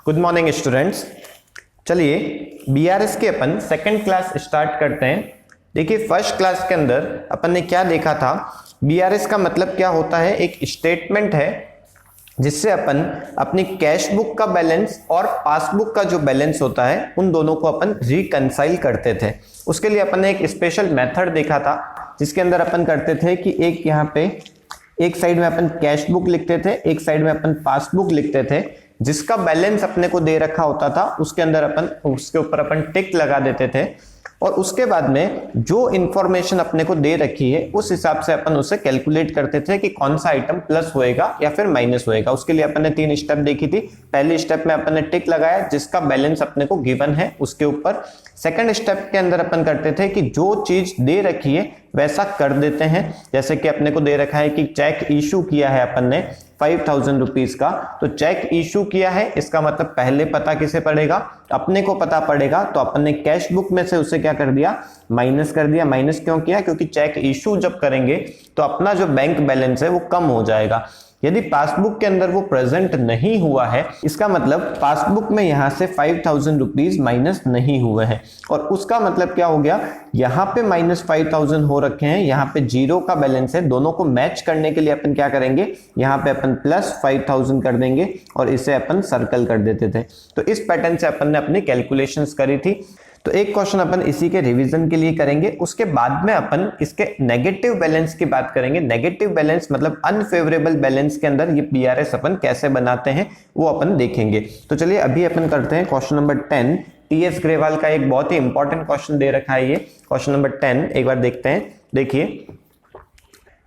Good morning students. चलिए BRS के अपन second class start करते हैं। देखिए फर्स्ट क्लास के अंदर अपन ने क्या देखा था, बीआरएस का मतलब क्या होता है, एक स्टेटमेंट है जिससे अपन अपनी कैश बुक का बैलेंस और पासबुक का जो बैलेंस होता है उन दोनों को अपन रिकंसाइल करते थे। उसके लिए अपन ने एक स्पेशल मेथड देखा था जिसके अंदर अपन करते थे कि एक यहाँ पे एक साइड में अपन कैश बुक लिखते थे, एक साइड में अपन पासबुक लिखते थे। जिसका बैलेंस अपने को दे रखा होता था उसके अंदर अपन उसके ऊपर अपन टिक लगा देते थे और उसके बाद में जो इंफॉर्मेशन अपने को दे रखी है उस हिसाब से अपन उसे कैलकुलेट करते थे कि कौन सा आइटम प्लस होएगा या फिर माइनस होएगा। उसके लिए अपन ने 3 स्टेप देखी थी। पहले स्टेप में अपन ने टिक लगाया जिसका बैलेंस अपने को गिवन है उसके ऊपर। सेकंड स्टेप के अंदर अपन करते थे कि जो चीज दे रखी है वैसा कर देते हैं। जैसे कि अपने को दे रखा है कि चेक इशू किया है अपन ने 5000 रुपीज का, तो चेक इशू किया है इसका मतलब पहले पता किसे पड़ेगा, अपने को पता पड़ेगा। तो अपन ने कैश बुक में से उसे क्या कर दिया, माइनस कर दिया। माइनस क्यों किया, क्योंकि चेक इशू जब करेंगे तो अपना जो बैंक बैलेंस है वो कम हो जाएगा। यदि पासबुक के अंदर वो प्रेजेंट नहीं हुआ है इसका मतलब पासबुक में यहां से 5000 रुपीज माइनस नहीं हुए हैं और उसका मतलब क्या हो गया, यहां पे -5000 हो रखे हैं, यहां पे जीरो का बैलेंस है। दोनों को मैच करने के लिए अपन क्या करेंगे, यहां पे अपन +5000 कर देंगे और इसे अपन सर्कल कर देते थे। तो इस पैटर्न से अपन ने अपनी कैलकुलेशंस करी थी। तो एक क्वेश्चन अपन इसी के रिवीजन के लिए करेंगे। उसके बाद में अपन इसके नेगेटिव बैलेंस की बात करेंगे। नेगेटिव बैलेंस मतलब अनफेवरेबल बैलेंस के अंदर ये बीआरएस अपन कैसे बनाते हैं वो अपन देखेंगे। तो चलिए अभी अपन करते हैं क्वेश्चन नंबर 10। टीएस ग्रेवाल का एक बहुत ही इंपॉर्टेंट क्वेश्चन दे रखा है, ये क्वेश्चन नंबर 10 एक बार देखते हैं। देखिए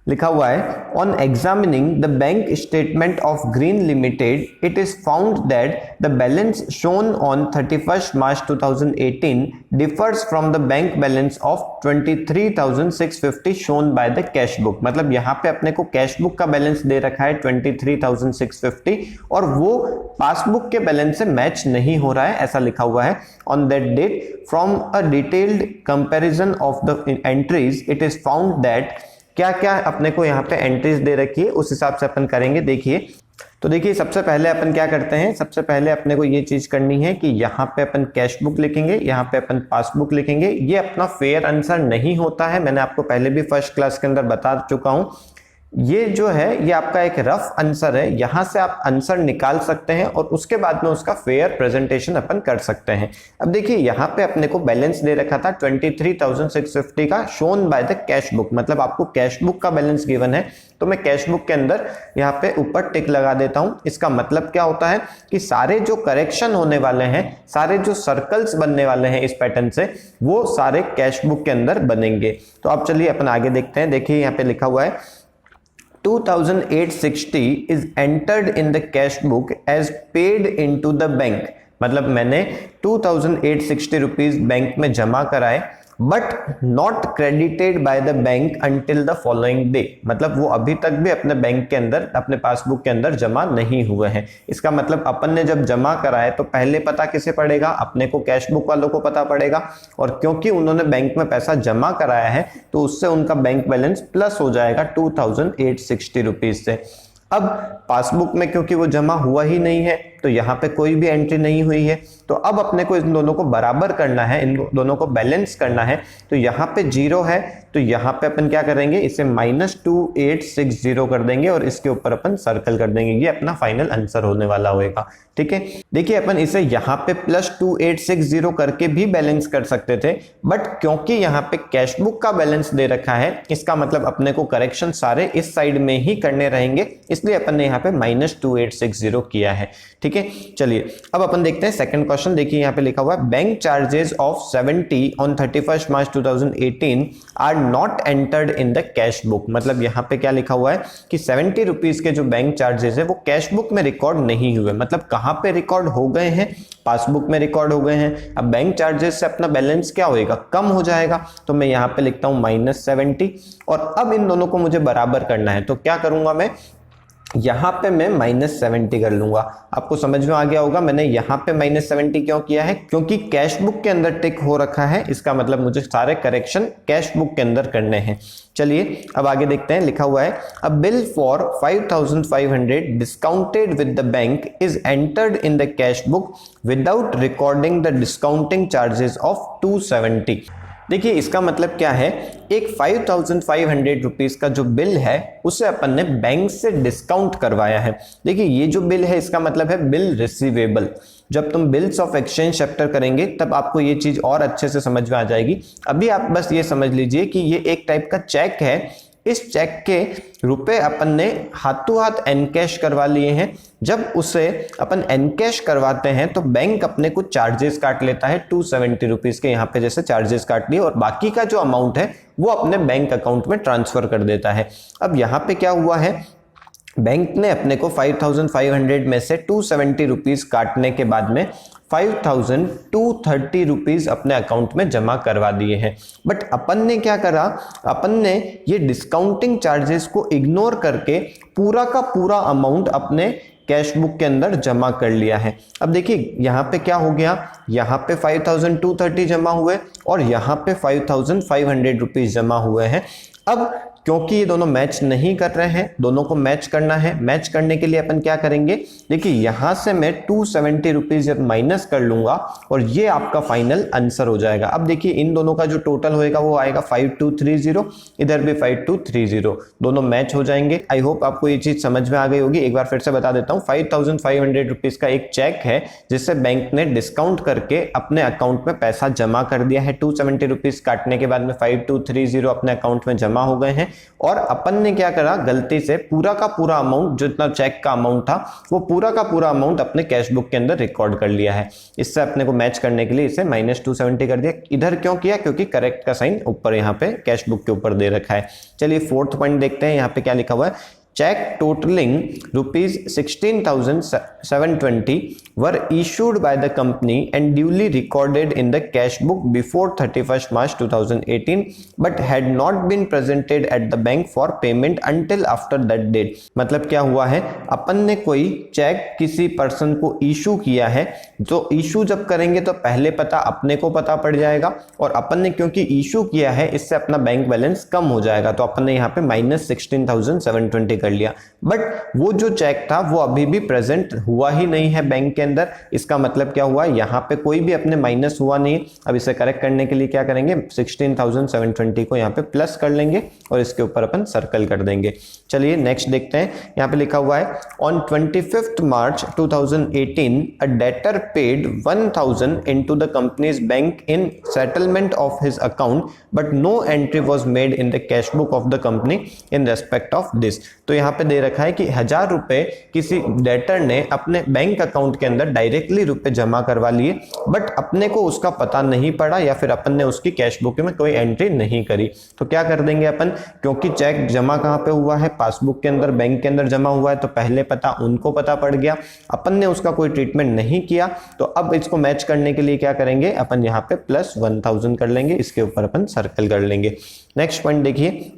लिखा हुआ है, on examining the bank statement of green limited it is found that the balance shown on 31 March 2018 differs from the bank balance of 23,650 shown by the cash book. मतलब यहाँ पे अपने को कैश बुक का बैलेंस दे रखा है 23,650 और वो पासबुक के बैलेंस से मैच नहीं हो रहा है, ऐसा लिखा हुआ है। On that date from a detailed comparison of the entries it is found that, क्या क्या अपने को यहाँ पे एंट्रीज दे रखी है उस हिसाब से अपन करेंगे। देखिए तो देखिए सबसे पहले अपन क्या करते हैं, सबसे पहले अपने को ये चीज करनी है कि यहाँ पे अपन कैश बुक लिखेंगे, यहाँ पे अपन पासबुक लिखेंगे। ये अपना फेयर आंसर नहीं होता है, मैंने आपको पहले भी फर्स्ट क्लास के अंदर बता चुका हूँ। ये जो है ये आपका एक रफ आंसर है, यहां से आप आंसर निकाल सकते हैं और उसके बाद में उसका फेयर प्रेजेंटेशन अपन कर सकते हैं। अब देखिए यहाँ पे अपने को बैलेंस दे रखा था 23,650 का shown by the cash book, मतलब आपको कैश बुक का बैलेंस गिवन है तो मैं कैश बुक के अंदर यहाँ पे ऊपर टिक लगा देता हूं। इसका मतलब क्या होता है कि सारे जो करेक्शन होने वाले हैं, सारे जो सर्कल्स बनने वाले हैं इस पैटर्न से, वो सारे कैश बुक के अंदर बनेंगे। तो अब चलिए अपन आगे देखते हैं। देखिए यहाँ पे लिखा हुआ है 2,860 is entered in the cash book as paid into the bank। मतलब मैंने 2,860 रुपीज बैंक में जमा कराए but not credited by the bank until the following day. मतलब वो अभी तक भी अपने बैंक के अंदर, अपने पासबुक के अंदर जमा नहीं हुए हैं। इसका मतलब अपन ने जब जमा कराए तो पहले पता किसे पड़ेगा, अपने को कैश बुक वालों को पता पड़ेगा और क्योंकि उन्होंने बैंक में पैसा जमा कराया है तो उससे उनका बैंक बैलेंस प्लस हो जाएगा 2,860 रुपीज से। अब पासबुक में क्योंकि वो जमा हुआ ही नहीं है तो यहाँ पे कोई भी एंट्री नहीं हुई है, तो अब अपने को इन दोनों को बराबर करना है, इन दोनों को बैलेंस करना है। तो यहाँ पे जीरो है तो यहाँ पे अपन क्या करेंगे, इसे -2860 कर देंगे और इसके ऊपर अपन सर्कल कर देंगे। ये अपना फाइनल आंसर होने वाला होगा, ठीक है। देखिए अपन इसे यहाँ पे +2860 करके भी बैलेंस कर सकते थे बट क्योंकि यहाँ पे कैश बुक का बैलेंस दे रखा है इसका मतलब अपने को करेक्शन सारे इस साइड में ही करने रहेंगे, इसलिए अपन ने यहाँ पे -2860 किया है, ठीक है। चलिए अब अपन देखते हैं सेकंड क्वेश्चन। देखिए यहाँ पे लिखा हुआ है bank charges of 70 on 31 March 2018 are not entered in the cash book. मतलब यहाँ पे क्या लिखा हुआ है कि 70 रुपीज के जो बैंक चार्जेस है वो कैश बुक में रिकॉर्ड नहीं हुए। मतलब कहाँ पे रिकॉर्ड हो गए हैं, पासबुक में रिकॉर्ड हो गए हैं। अब बैंक चार्जेस से अपना बैलेंस क्या होएगा, कम हो जाएगा। तो मैं यहाँ पे लिखता हूँ -70 और अब इन दोनों को मुझे बराबर करना है। तो क्या करूंगा मैं, यहाँ पे मैं -70 कर लूंगा। आपको समझ में आ गया होगा मैंने यहाँ पे -70 क्यों किया है, क्योंकि कैश बुक के अंदर टिक हो रखा है, इसका मतलब मुझे सारे करेक्शन कैश बुक के अंदर करने हैं। चलिए अब आगे देखते हैं, लिखा हुआ है अ bill for 5500 discounted with the bank is entered in the cash book without recording the discounting charges of 270। देखिए इसका मतलब क्या है, एक 5500 रुपीज का जो बिल है उसे अपन ने बैंक से डिस्काउंट करवाया है। देखिए ये जो बिल है इसका मतलब है बिल रिसीवेबल। जब तुम बिल्स ऑफ एक्सचेंज चैप्टर करेंगे तब आपको ये चीज और अच्छे से समझ में आ जाएगी। अभी आप बस ये समझ लीजिए कि ये एक टाइप का चेक है, इस चेक के रुपए अपन ने हाथों हाथ एनकैश करवा लिए हैं। जब उसे अपन एनकैश करवाते हैं तो बैंक अपने कुछ चार्जेस काट लेता है 270 रुपीज के, यहाँ पे जैसे चार्जेस काट लिए, और बाकी का जो अमाउंट है वो अपने बैंक अकाउंट में ट्रांसफर कर देता है। अब यहाँ पे क्या हुआ है, बैंक ने अपने को 5500 में से 270 रुपीज काटने के बाद में 5230 रुपीज अपने अकाउंट में जमा करवा दिए हैं। बट अपन ने क्या करा, अपन ने ये डिस्काउंटिंग चार्जेस को इग्नोर करके पूरा का पूरा अमाउंट अपने कैश बुक के अंदर जमा कर लिया है। अब देखिए यहाँ पे क्या हो गया, यहाँ पे 5230 जमा हुए और यहाँ पे 5500 रुपीज जमा हुए हैं। अब क्योंकि ये दोनों मैच नहीं कर रहे हैं, दोनों को मैच करना है। मैच करने के लिए अपन क्या करेंगे, देखिए यहां से मैं 270 रुपीज जब माइनस कर लूंगा और ये आपका फाइनल आंसर हो जाएगा। अब देखिए इन दोनों का जो टोटल होएगा वो आएगा 5230, इधर भी 5230, दोनों मैच हो जाएंगे। आई होप आपको ये चीज समझ में आ गई होगी। एक बार फिर से बता देता हूँ, 5500 रुपीज का एक चेक है जिससे बैंक ने डिस्काउंट करके अपने अकाउंट में पैसा जमा कर दिया है। 270 रुपीज काटने के बाद में 5230 अपने अकाउंट में जमा हो गए हैं, और अपन ने क्या करा, गलती से पूरा का पूरा अमाउंट, जितना चेक का अमाउंट था वो पूरा का पूरा अमाउंट अपने कैश बुक के अंदर रिकॉर्ड कर लिया है। इससे अपने को मैच करने के लिए इसे -270 कर दिया। इधर क्यों किया, क्योंकि करेक्ट का साइन ऊपर यहाँ पे कैश बुक के ऊपर दे रखा है। चलिए फोर्थ पॉइंट देखते हैं, यहाँ पे क्या लिखा हुआ है, check totalling ₹16,720 were issued by the company and duly recorded in the cash book before 31st March 2018 but had not been presented at the bank for payment until after that date। मतलब क्या हुआ है, अपन ने कोई check किसी person को issue किया है, तो इशू जब करेंगे तो पहले पता अपने को पता पड़ जाएगा, और अपन ने क्योंकि इशू किया है इससे अपना बैंक बैलेंस कम हो जाएगा, तो अपन ने यहाँ पे -16,720 कर लिया। बट वो जो चेक था वो अभी भी प्रेजेंट हुआ ही नहीं है बैंक के अंदर। इसका मतलब क्या हुआ, यहाँ पे कोई भी अपने माइनस हुआ नहीं। अब इसे करेक्ट करने के लिए क्या करेंगे, 16,720 को यहाँ पे प्लस कर लेंगे और इसके ऊपर अपन सर्कल कर देंगे। चलिए नेक्स्ट देखते हैं, यहाँ पे लिखा हुआ है on 25th March 2018 a debtor paid 1000 into the company's bank in settlement of his account but no entry was made in the cash book of the company in respect of this। तो यहाँ पे दे रखा है कि 1000 रुपए किसी debtor ने अपने बैंक अकाउंट के अंदर डायरेक्टली रुपए जमा करवा लिए, बट अपने को उसका पता नहीं पड़ा या फिर अपन ने उसकी कैश बुक में कोई एंट्री नहीं करी। तो क्या कर देंगे अपन, क्योंकि चेक जमा कहाँ पे हुआ है, पासबुक के अंदर, बैंक के अंदर जमा हुआ है, तो पहले पता उनको पता पड़ गया, अपन ने उसका कोई ट्रीटमेंट नहीं किया। तो अब इसको मैच करने के लिए क्या करेंगे, अपन यहाँ पे +1000 कर लेंगे, इसके ऊपर अपन सर्कल कर लेंगे। नेक्स्ट पॉइंट देखिए,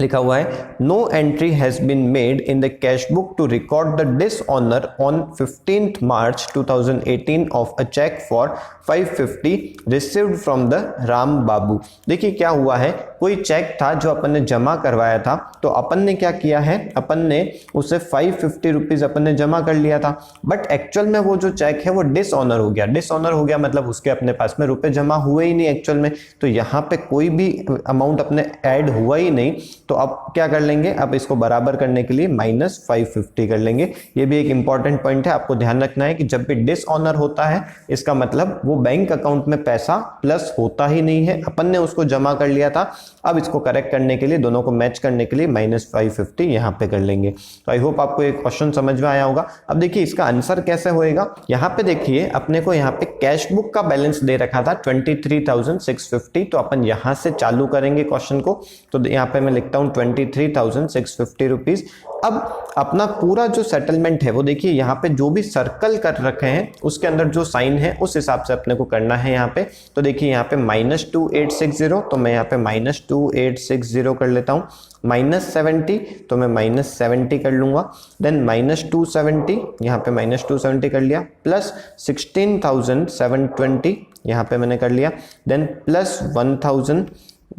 लिखा हुआ है no entry has been made in the cash book to record the dishonour on 15th March 2018 of a cheque for 550 received from the Ram Babu. देखिए क्या हुआ है, कोई चेक था जो अपन ने जमा करवाया था, तो अपन ने क्या किया है, अपन ने उसे 550 रुपीज अपन ने जमा कर लिया था, बट एक्चुअल में वो जो चेक है वो डिसऑनर हो गया। डिसऑनर हो गया मतलब उसके अपने पास में रुपए जमा हुए ही नहीं एक्चुअल में, तो यहाँ पे कोई भी अमाउंट अपने ऐड हुआ ही नहीं। तो अब क्या कर लेंगे, अब इसको बराबर करने के लिए -550 कर लेंगे। ये भी एक इंपॉर्टेंट पॉइंट है, आपको ध्यान रखना है कि जब भी डिसऑनर होता है इसका मतलब वो बैंक अकाउंट में पैसा प्लस होता ही नहीं है, अपन ने उसको जमा कर लिया था। अब इसको करेक्ट करने के लिए, दोनों को मैच करने के लिए -550 यहाँ पे कर लेंगे। तो आई होप आपको एक क्वेश्चन समझ में आया होगा। अब देखिए इसका आंसर कैसे होएगा, यहाँ पे देखिए अपने को यहाँ पे कैश बुक का बैलेंस दे रखा था 23,650, तो अपन यहाँ से चालू करेंगे क्वेश्चन को। तो यहाँ पे मैं लिखता लेता हूँ 23,650 रुपीज। अब अपना पूरा जो सेटलमेंट है वो देखिए यहाँ पे जो भी सर्कल कर रखे हैं उसके अंदर जो साइन है उस हिसाब से अपने को करना है यहाँ पे। तो देखिए यहाँ पे -2860, तो मैं यहाँ पे -2860 कर लेता हूँ। -70 तो मैं -70 कर लूंगा। देन -270, यहाँ पे -270 कर लिया, प्लस 16,720 यहाँ पे मैंने कर लिया। Then plus 1,000,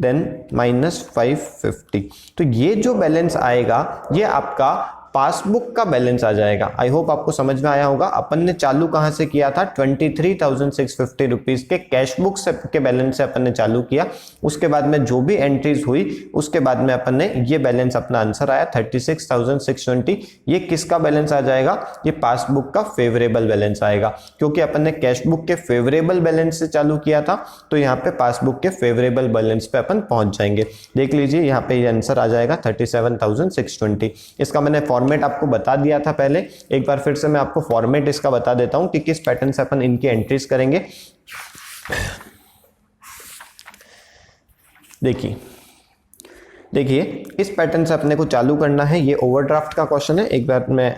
then -550। तो ये जो बैलेंस आएगा ये आपका पासबुक का बैलेंस आ जाएगा। आई होप आपको समझ में आया होगा। अपन ने चालू कहां से किया था? 23,650 रुपीज के कैश बुक से के बैलेंस से अपन ने चालू किया। उसके बाद में जो भी एंट्रीज हुई उसके बाद में अपन ने ये बैलेंस, अपना आंसर आया 36,620। ये किसका बैलेंस आ जाएगा? ये पासबुक का फेवरेबल बैलेंस आएगा, क्योंकि अपन ने कैश बुक के फेवरेबल बैलेंस से चालू किया था। तो यहाँ पे पासबुक के फेवरेबल बैलेंस पे अपन पहुंच जाएंगे। देख लीजिए यहाँ पे ये आंसर आ जाएगा 37,620। इसका मैंने फॉर्मेट आपको बता दिया था पहले, एक बार फिर से मैं आपको फॉर्मेट इसका बता देता हूं कि किस पैटर्न से अपन इनकी एंट्रीज करेंगे। देखिए इस पैटर्न से अपने को चालू करना है। ये ओवरड्राफ्ट का क्वेश्चन है। एक बार मैं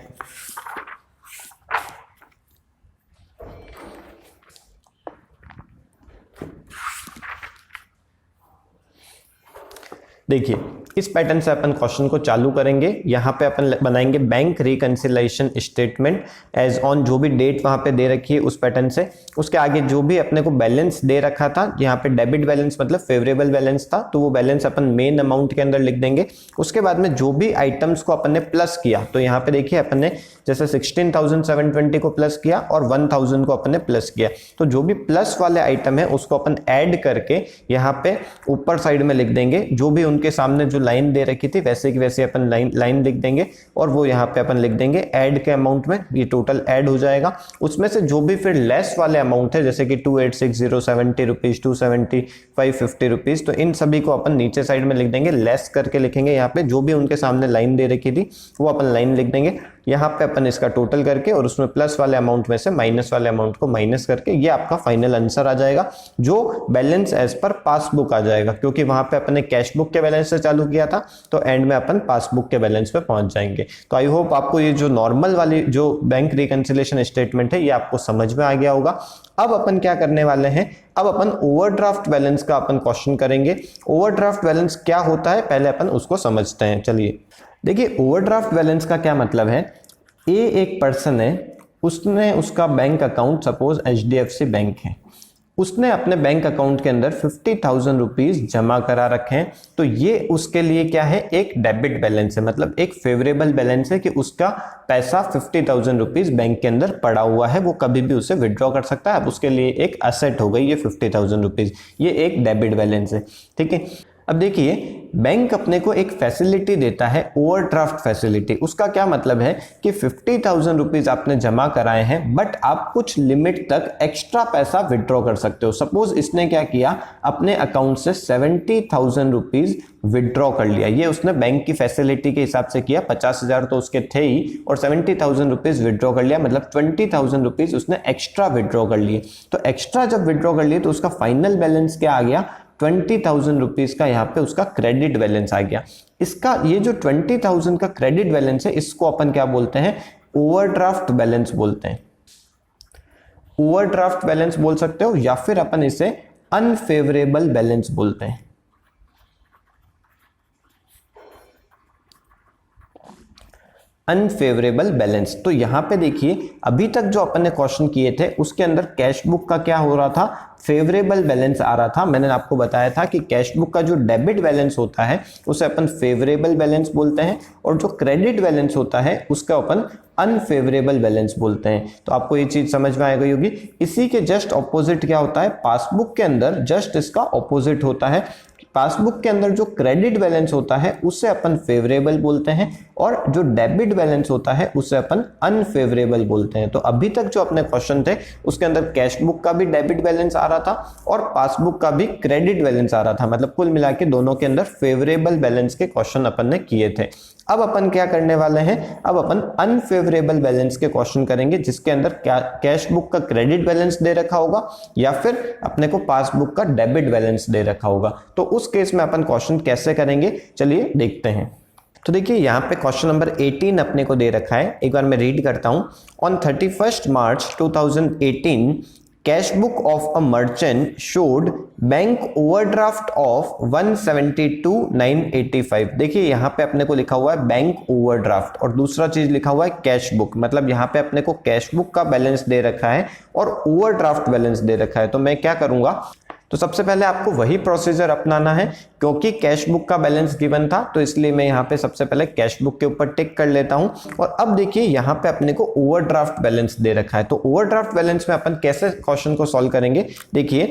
देखिए इस पैटर्न से अपन क्वेश्चन को चालू करेंगे। यहाँ पे अपन बनाएंगे bank reconciliation statement as on, जो भी डेट वहां पे दे रखी है उस पैटर्न से। उसके आगे जो भी अपने को बैलेंस दे रखा था, यहाँ पे डेबिट बैलेंस मतलब फेवरेबल बैलेंस था, तो वो बैलेंस अपन मेन अमाउंट के अंदर लिख देंगे। उसके बाद में जो भी आइटम्स को अपन ने प्लस किया, तो यहाँ पे देखिए अपन ने जैसे 16,720 को प्लस किया और 1,000 को अपन ने प्लस किया। तो जो भी प्लस वाले आइटम है उसको अपन ऐड करके यहाँ पे ऊपर साइड में लिख देंगे। जो भी उनके सामने जो लाइन दे रखी थी वैसे की वैसे अपन लाइन लिख देंगे और वो यहाँ पे अपन लिख देंगे ऐड के अमाउंट में। ये टोटल ऐड हो जाएगा। उसमें से जो भी फिर लेस वाले अमाउंट है जैसे कि 286070 रुपीज, 270, 550 रुपीज, तो इन सभी को अपन नीचे साइड में लिख देंगे, लेस करके लिखेंगे। यहाँ पे जो भी उनके सामने लाइन दे रखी थी वो अपन लाइन लिख देंगे। यहाँ पे अपन इसका टोटल करके और उसमें प्लस वाले अमाउंट में से माइनस वाले अमाउंट को माइनस करके ये आपका फाइनल आंसर आ जाएगा, जो बैलेंस एज पर पासबुक आ जाएगा। क्योंकि वहां पे अपन ने कैश बुक के बैलेंस से चालू किया था, तो एंड में अपन पासबुक के बैलेंस पे पहुंच जाएंगे। तो आई होप आपको ये जो नॉर्मल वाली जो बैंक रिकंसिलिएशन स्टेटमेंट है ये आपको समझ में आ गया होगा। अब अपन क्या करने वाले हैं? अब अपन ओवरड्राफ्ट बैलेंस का अपन क्वेश्चन करेंगे। ओवरड्राफ्ट बैलेंस क्या होता है पहले अपन उसको समझते हैं। चलिए देखिए, ओवरड्राफ्ट बैलेंस का क्या मतलब है। एक पर्सन है, उसने उसका bank account suppose HDFC bank है, उसने अपने बैंक अकाउंट के अंदर 50,000 रुपीज जमा करा रखे हैं। तो ये उसके लिए क्या है? एक डेबिट बैलेंस है, मतलब एक फेवरेबल बैलेंस है कि उसका पैसा 50,000 रुपीज बैंक के अंदर पड़ा हुआ है, वो कभी भी उसे विड्रॉ कर सकता है। अब उसके लिए एक असेट हो गई ये 50,000 रुपीज, ये एक डेबिट बैलेंस है। ठीक है, अब देखिए बैंक अपने को एक फैसिलिटी देता है, ओवरड्राफ्ट फैसिलिटी। उसका क्या मतलब है कि 50,000 रुपीज आपने जमा कराए हैं, बट आप कुछ लिमिट तक एक्स्ट्रा पैसा विड्रॉ कर सकते हो। सपोज इसने क्या किया, अपने अकाउंट से 70,000 रुपीज विड्रॉ कर लिया। ये उसने बैंक की फैसिलिटी के हिसाब से किया, 50,000 तो उसके थे ही और 70,000 रुपीज विड्रॉ कर लिया, मतलब 20,000 रुपीज उसने एक्स्ट्रा विड्रॉ कर लिए। तो एक्स्ट्रा जब विड्रॉ कर लिए तो उसका फाइनल बैलेंस क्या आ गया? 20,000 रुपीज का यहाँ पे उसका क्रेडिट बैलेंस आ गया। इसका ये जो 20,000 का क्रेडिट बैलेंस है इसको अपन क्या बोलते हैं? ओवरड्राफ्ट बैलेंस बोलते हैं। ओवरड्राफ्ट बैलेंस बोल सकते हो या फिर अपन इसे अनफेवरेबल बैलेंस बोलते हैं। Unfavourable balance. तो यहां पे देखिए अभी तक जो अपन ने क्वेश्चन किए थे उसके अंदर कैश बुक का क्या हो रहा था? फेवरेबल बैलेंस आ रहा था। मैंने आपको बताया था कि कैश बुक का जो डेबिट बैलेंस होता है उसे अपन फेवरेबल बैलेंस बोलते हैं और जो क्रेडिट बैलेंस होता है उसका अपन अनफेवरेबल बैलेंस बोलते हैं। तो आपको ये चीज समझ में आ गई होगी। इसी के जस्ट ऑपोजिट क्या होता है? पासबुक के अंदर जस्ट इसका ऑपोजिट होता है। पासबुक के अंदर जो क्रेडिट बैलेंस होता है उसे अपन फेवरेबल बोलते हैं और जो डेबिट बैलेंस होता है उसे अपन अनफेवरेबल बोलते हैं। तो अभी तक जो अपने क्वेश्चन थे उसके अंदर कैश बुक का भी डेबिट बैलेंस आ रहा था और पासबुक का भी क्रेडिट बैलेंस आ रहा था, मतलब कुल मिला के दोनों के अंदर फेवरेबल बैलेंस के क्वेश्चन अपन ने किए थे। अब अपन क्या करने वाले हैं? अब अपन अनफेवरेबल बैलेंस के क्वेश्चन करेंगे जिसके अंदर कैश बुक का क्रेडिट बैलेंस दे रखा होगा या फिर अपने को पासबुक का डेबिट बैलेंस दे रखा होगा। तो उस केस में अपन क्वेश्चन कैसे करेंगे, चलिए देखते हैं। तो देखिए यहाँ पे क्वेश्चन नंबर 18 अपने को दे रखा है, एक बार मैं रीड करता हूँ। On 31 March 2018 cash book of a merchant showed bank overdraft of 172,985। देखिए यहाँ पे अपने को लिखा हुआ है बैंक ओवरड्राफ्ट और दूसरा चीज लिखा हुआ है कैश बुक, मतलब यहाँ पे अपने को कैश बुक का बैलेंस दे रखा है और ओवरड्राफ्ट बैलेंस दे रखा है। तो मैं क्या करूंगा, तो सबसे पहले आपको वही प्रोसीजर अपनाना है, क्योंकि कैश बुक का बैलेंस गिवन था तो इसलिए मैं यहाँ पे सबसे पहले कैश बुक के ऊपर टिक कर लेता हूं। और अब देखिए यहाँ पे अपने को ओवरड्राफ्ट बैलेंस दे रखा है, तो ओवरड्राफ्ट बैलेंस में अपन कैसे क्वेश्चन को सॉल्व करेंगे देखिए।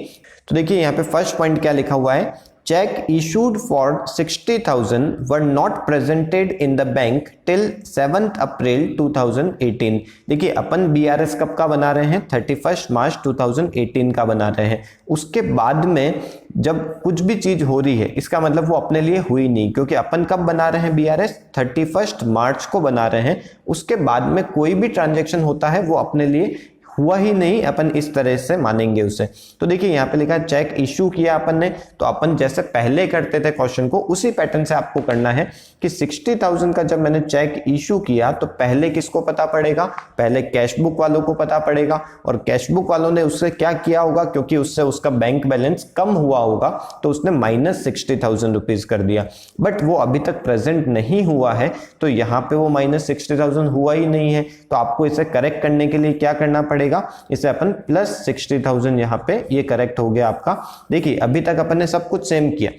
तो देखिए यहाँ पे फर्स्ट पॉइंट क्या लिखा हुआ है, check issued for 60,000 were not presented in the bank till 7 अप्रैल 2018। देखिए अपन बीआरएस कब का बना रहे हैं, 31 मार्च 2018 का बना रहे हैं। उसके बाद में जब कुछ भी चीज हो रही है इसका मतलब वो अपने लिए हुई नहीं, क्योंकि अपन कब बना रहे हैं बीआरएस, 31 मार्च को बना रहे हैं। उसके बाद में कोई भी ट्रांजेक्शन होता है वो अपने लिए हुआ ही नहीं, अपन इस तरह से मानेंगे उसे। तो देखिए यहाँ पे लिखा है चेक इशू किया अपन ने, तो अपन जैसे पहले करते थे क्वेश्चन को उसी पैटर्न से आपको करना है कि 60,000 का जब मैंने चेक इशू किया तो पहले किसको पता पड़ेगा, पहले कैश बुक वालों को पता पड़ेगा। और कैश बुक वालों ने उससे क्या किया होगा, क्योंकि उससे उसका बैंक बैलेंस कम हुआ होगा तो उसने -60,000 रुपीज कर दिया। बट वो अभी तक प्रेजेंट नहीं हुआ है तो यहाँ पे वो -60,000 हुआ ही नहीं है, तो आपको इसे करेक्ट करने के लिए क्या करना पड़ेगा, इसे अपन +60,000 यहाँ पे, ये करेक्ट हो गया आपका। देखिए अभी तक अपन ने सब कुछ सेम किया।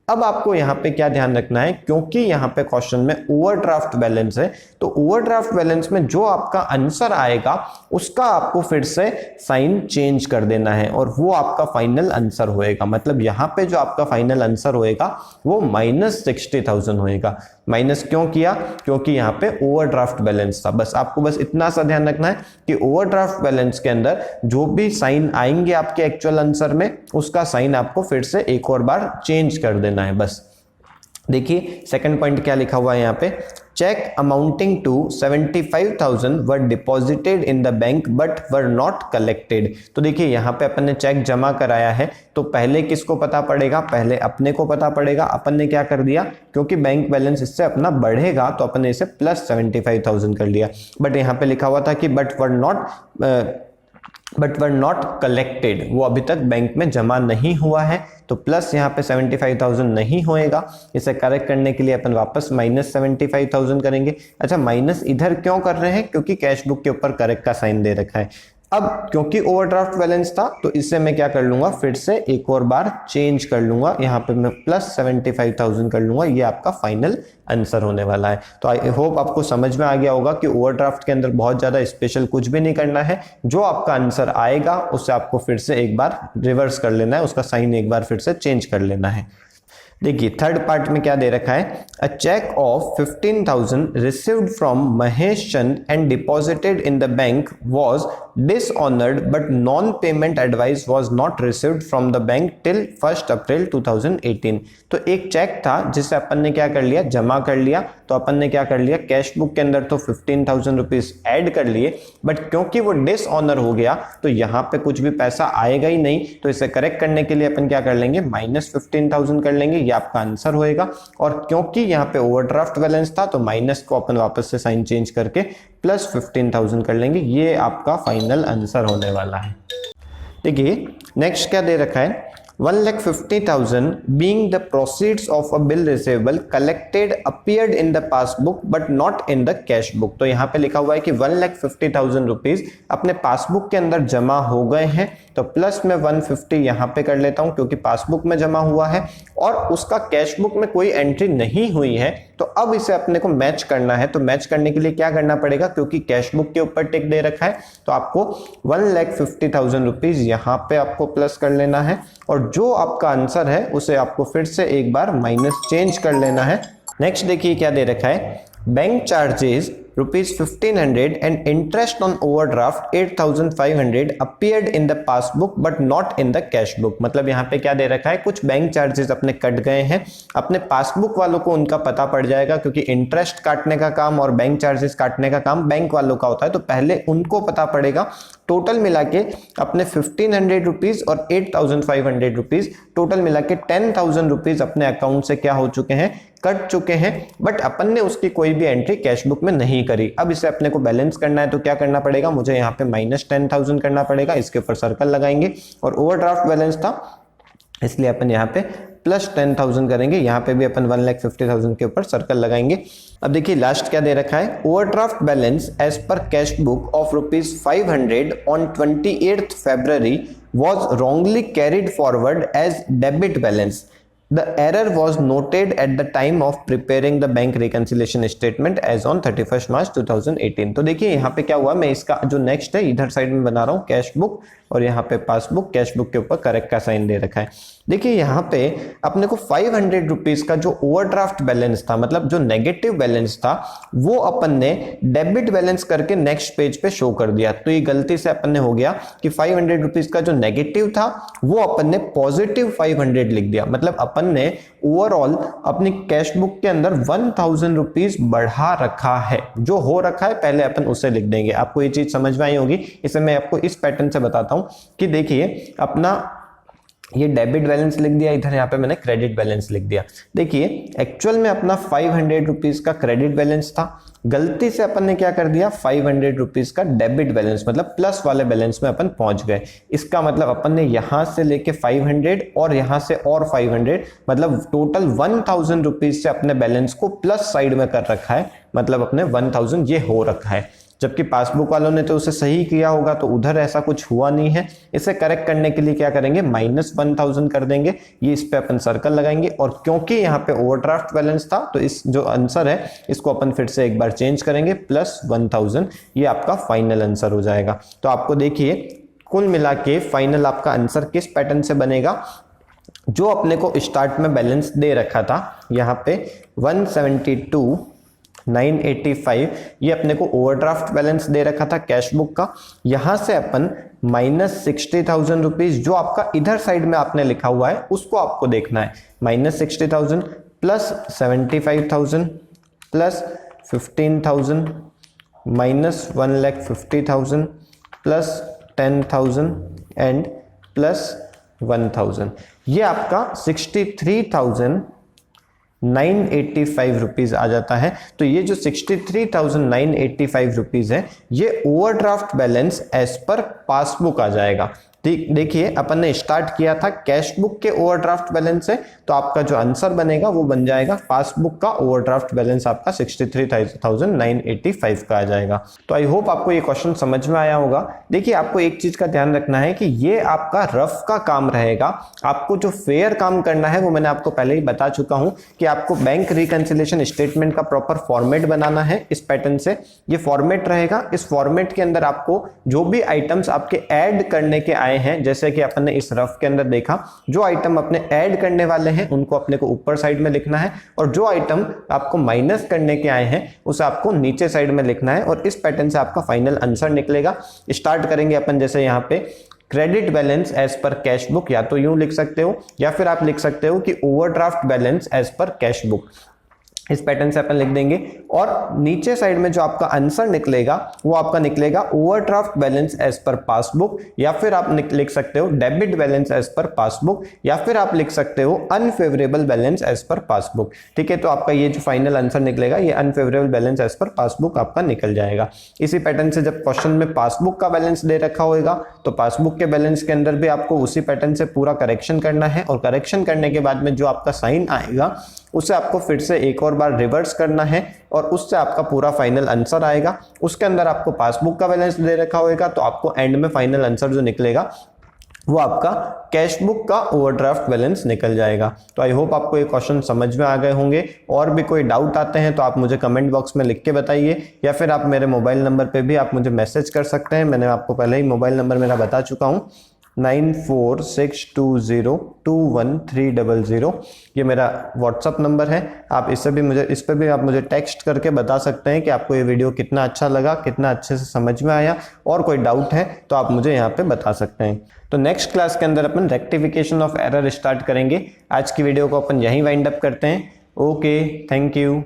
अब आपको यहाँ पे क्या ध्यान रखना है, क्योंकि यहाँ पे क्वेश्चन में ओवरड्राफ्ट बैलेंस है तो ओवरड्राफ्ट बैलेंस में जो आपका आंसर आएगा उसका आपको फिर से साइन चेंज कर देना है और वो आपका फाइनल आंसर होएगा। मतलब यहाँ पे जो आपका फाइनल आंसर होएगा वो -60,000 होएगा। माइनस क्यों किया, क्योंकि यहाँ पे ओवरड्राफ्ट बैलेंस था। बस आपको बस इतना सा ध्यान रखना है कि ओवरड्राफ्ट बैलेंस के अंदर जो भी साइन आएंगे आपके एक्चुअल आंसर में उसका साइन आपको फिर से एक और बार चेंज कर देना है बस। देखिए सेकंड पॉइंट क्या लिखा हुआ है यहाँ पे, cheque amounting to 75,000 were deposited in the bank but were not collected. तो देखिए यहाँ पे अपन ने चेक जमा कराया है तो पहले किसको पता पड़ेगा, पहले अपने को पता पड़ेगा। अपन ने क्या कर दिया, क्योंकि बैंक बैलेंस इससे अपना बढ़ेगा तो अपन ने इसे +75,000 कर लिया। बट यहाँ पे लिखा हुआ था कि बट वर नॉट कलेक्टेड, वो अभी तक बैंक में जमा नहीं हुआ है तो प्लस यहाँ पे 75,000 नहीं होएगा। इसे करेक्ट करने के लिए अपन वापस -75,000 करेंगे। अच्छा माइनस इधर क्यों कर रहे हैं, क्योंकि कैश बुक के ऊपर करेक्ट का साइन दे रखा है। अब क्योंकि ओवरड्राफ्ट बैलेंस था तो इससे मैं क्या कर लूंगा, फिर से एक और बार चेंज कर लूंगा, यहाँ पे मैं +75,000 कर लूंगा। ये आपका फाइनल आंसर होने वाला है। तो आई होप आपको समझ में आ गया होगा कि ओवरड्राफ्ट के अंदर बहुत ज्यादा स्पेशल कुछ भी नहीं करना है। जो आपका आंसर आएगा उससे आपको फिर से एक बार रिवर्स कर लेना है, उसका साइन एक बार फिर से चेंज कर लेना है। देखिए थर्ड पार्ट में क्या दे रखा है, a cheque of 15,000 received from Mahesh Chand and deposited in the bank was dishonoured but non payment advice was not received from the bank till 1 April 2018। तो एक चेक था जिसे अपन ने क्या कर लिया, जमा कर लिया। तो अपन ने क्या कर लिया, कैश बुक के अंदर तो 15,000 रुपीज ऐड कर लिए, बट क्योंकि वो डिसऑनर हो गया तो यहाँ पे कुछ भी पैसा आएगा ही नहीं। तो इसे करेक्ट करने के लिए अपन क्या कर लेंगे, -15,000 कर लेंगे, ये आपका आंसर होएगा। और क्योंकि यहाँ पे ओवरड्राफ्ट बैलेंस था तो माइनस को अपन वापस से साइन चेंज करके +15,000 कर लेंगे। ये आपका फाइनल आंसर होने वाला है। देखिए नेक्स्ट क्या दे रखा है, 1,50,000 being the proceeds of a bill receivable collected appeared in the passbook but not in the cash book। तो यहाँ पे लिखा हुआ है कि 1,50,000 रुपीज अपने पासबुक के अंदर जमा हो गए हैं, तो प्लस में 150 यहाँ पे कर लेता हूँ क्योंकि पासबुक में जमा हुआ है और उसका कैश बुक में कोई एंट्री नहीं हुई है। तो अब इसे अपने को मैच करना है, तो मैच करने के लिए क्या करना पड़ेगा, क्योंकि कैश बुक के ऊपर टिक दे रखा है तो आपको 1,50,000 रुपीज यहाँ पे आपको प्लस कर लेना है और जो आपका आंसर है उसे आपको फिर से एक बार माइनस चेंज कर लेना है। नेक्स्ट देखिए क्या दे रखा है, bank charges ₹1,500 and interest on overdraft 8,500 appeared in the passbook but not in the cash book। मतलब यहाँ पे क्या दे रखा है, कुछ बैंक चार्जेस अपने कट गए हैं, अपने पासबुक वालों को उनका पता पड़ जाएगा क्योंकि इंटरेस्ट काटने का काम और बैंक चार्जेस काटने का काम बैंक वालों का होता है, तो पहले उनको पता पड़ेगा टोटल मिला के अपने 1500 रुपीज और 8500 रुपीज टोटल मिला के 10,000 रुपीज अपने अकाउंट से क्या हो चुके हैं, कट चुके हैं। बट अपन ने उसकी कोई भी एंट्री कैश बुक में नहीं करी। अब इसे अपने को बैलेंस करना है तो क्या करना पड़ेगा, मुझे यहाँ पे -10,000 करना पड़ेगा, इसके ऊपर सर्कल लगाएंगे। और ओवरड्राफ्ट बैलेंस था इसलिए अपन यहाँ पे +10,000 करेंगे, यहाँ पे भी अपन 1,50,000 के ऊपर सर्कल लगाएंगे। अब देखिए लास्ट क्या दे रखा है, overdraft balance as per cash book of ₹500 on 28th February was wrongly carried forward as debit balance. The error was noted at the time of preparing the bank reconciliation statement as on 31st March 2018। तो देखिए यहाँ पे क्या हुआ, मैं इसका जो next है इधर साइड में बना रहा हूँ कैश बुक, और यहाँ पे पासबुक, कैश बुक के ऊपर करेक्ट का साइन दे रखा है। देखिए यहाँ पे अपने को 500 रुपीज का जो ओवरड्राफ्ट बैलेंस था, मतलब जो नेगेटिव बैलेंस था, वो अपन ने डेबिट बैलेंस करके नेक्स्ट पेज पे शो कर दिया। तो ये गलती से अपन ने हो गया कि 500 रुपीज का जो नेगेटिव था वो अपन ने पॉजिटिव 500 लिख दिया। मतलब अपन ने ओवरऑल अपनी कैश बुक के अंदर 1000 रुपीज बढ़ा रखा है। जो हो रखा है पहले अपन उसे लिख देंगे। आपको ये चीज समझ में आई होगी, इसे मैं आपको इस पैटर्न से बताता हूं कि देखिए अपना ये डेबिट बैलेंस लिख दिया, इधर यहाँ पे मैंने क्रेडिट बैलेंस लिख दिया। देखिए एक्चुअल में अपना 500 रुपीज का क्रेडिट बैलेंस था, गलती से अपन ने क्या कर दिया 500 रुपीज का डेबिट बैलेंस, मतलब प्लस वाले बैलेंस में अपन पहुंच गए। इसका मतलब अपन ने यहां से लेके 500 और यहां से और 500, मतलब टोटल 1000 रुपीज से अपने बैलेंस को प्लस साइड में कर रखा है। मतलब अपने 1000 ये हो रखा है, जबकि पासबुक वालों ने तो उसे सही किया होगा, तो उधर ऐसा कुछ हुआ नहीं है। इसे करेक्ट करने के लिए क्या करेंगे, -1000 कर देंगे, ये इस पे अपन सर्कल लगाएंगे। और क्योंकि यहाँ पे ओवरड्राफ्ट बैलेंस था तो इस जो आंसर है इसको अपन फिर से एक बार चेंज करेंगे, +1000, ये आपका फाइनल आंसर हो जाएगा। तो आपको देखिए कुल मिला के फाइनल आपका आंसर किस पैटर्न से बनेगा, जो अपने को स्टार्ट में बैलेंस दे रखा था यहाँ पे 172,985, ये अपने को ओवरड्राफ्ट बैलेंस दे रखा था कैश बुक का। यहां से अपन -60,000 रुपीज जो आपका इधर साइड में आपने लिखा हुआ है उसको आपको देखना है। -60,000 plus 75,000 plus 15,000 -1,50,000 plus 10,000 and plus 1,000, ये आपका 63,985 रुपीज आ जाता है। तो ये जो 63,985 रुपीज है ये overdraft balance as per passbook आ जाएगा। देखिए अपन ने स्टार्ट किया था कैश बुक के ओवरड्राफ्ट बैलेंस से, तो आपका जो आंसर बनेगा वो बन जाएगा पासबुक का ओवरड्राफ्ट बैलेंस आपका 63,985 का आ जाएगा। तो आई होप आपको ये क्वेश्चन समझ में आया होगा। देखिए आपको एक चीज का ध्यान रखना है कि ये आपका रफ का काम रहेगा, आपको जो फेयर काम करना है वो मैंने आपको पहले ही बता चुका हूं कि आपको बैंक रिकंसिलिएशन स्टेटमेंट का प्रॉपर फॉर्मेट बनाना है। इस पैटर्न से ये फॉर्मेट रहेगा। इस फॉर्मेट के अंदर आपको जो भी आइटम्स आपके ऐड करने के आए हैं, जैसे कि अपन ने इस रफ के अंदर देखा, जो आइटम अपने ऐड करने वाले हैं उनको अपने को ऊपर साइड में लिखना है, और जो आइटम आपको माइनस करने के आए हैं उसे आपको नीचे साइड में लिखना है। और इस पैटर्न से आपका फाइनल आंसर निकलेगा। स्टार्ट करेंगे अपन जैसे यहाँ पे credit balance as per cash book, या तो यूं लिख सकते हो या फिर आप लिख सकते हो कि overdraft balance as per cash book. इस पैटर्न से अपन लिख देंगे, और नीचे साइड में जो आपका आंसर निकलेगा वो आपका निकलेगा overdraft balance as per passbook, या फिर आप लिख सकते हो debit balance as per passbook, या फिर आप लिख सकते हो unfavourable balance as per passbook. ठीक है, तो आपका ये जो फाइनल आंसर निकलेगा ये unfavourable balance as per passbook आपका निकल जाएगा। इसी पैटर्न से जब क्वेश्चन में पासबुक का बैलेंस दे रखा होगा तो पासबुक के बैलेंस के अंदर भी आपको उसी पैटर्न से पूरा करेक्शन करना है, और करेक्शन करने के बाद में जो आपका साइन आएगा उसे आपको फिर से एक और बार रिवर्स करना है, और उससे आपका पूरा फाइनल आंसर आएगा। उसके अंदर आपको पासबुक का बैलेंस दे रखा होगा तो आपको एंड में फाइनल आंसर जो निकलेगा वो आपका कैश बुक का ओवरड्राफ्ट बैलेंस निकल जाएगा। तो आई होप आपको ये क्वेश्चन समझ में आ गए होंगे। और भी कोई डाउट आते हैं तो आप मुझे कमेंट बॉक्स में लिख के बताइए, या फिर आप मेरे मोबाइल नंबर पे भी आप मुझे मैसेज कर सकते हैं। मैंने आपको पहले ही मोबाइल नंबर मेरा बता चुका हूँ, 9462021300, ये मेरा व्हाट्सअप नंबर है। आप इस पे भी आप मुझे टेक्स्ट करके बता सकते हैं कि आपको ये वीडियो कितना अच्छा लगा, कितना अच्छे से समझ में आया, और कोई डाउट है तो आप मुझे यहाँ पे बता सकते हैं। तो नेक्स्ट क्लास के अंदर अपन रेक्टिफिकेशन ऑफ एरर स्टार्ट करेंगे। आज की वीडियो को अपन यहीं वाइंड अप करते हैं। Okay, thank you.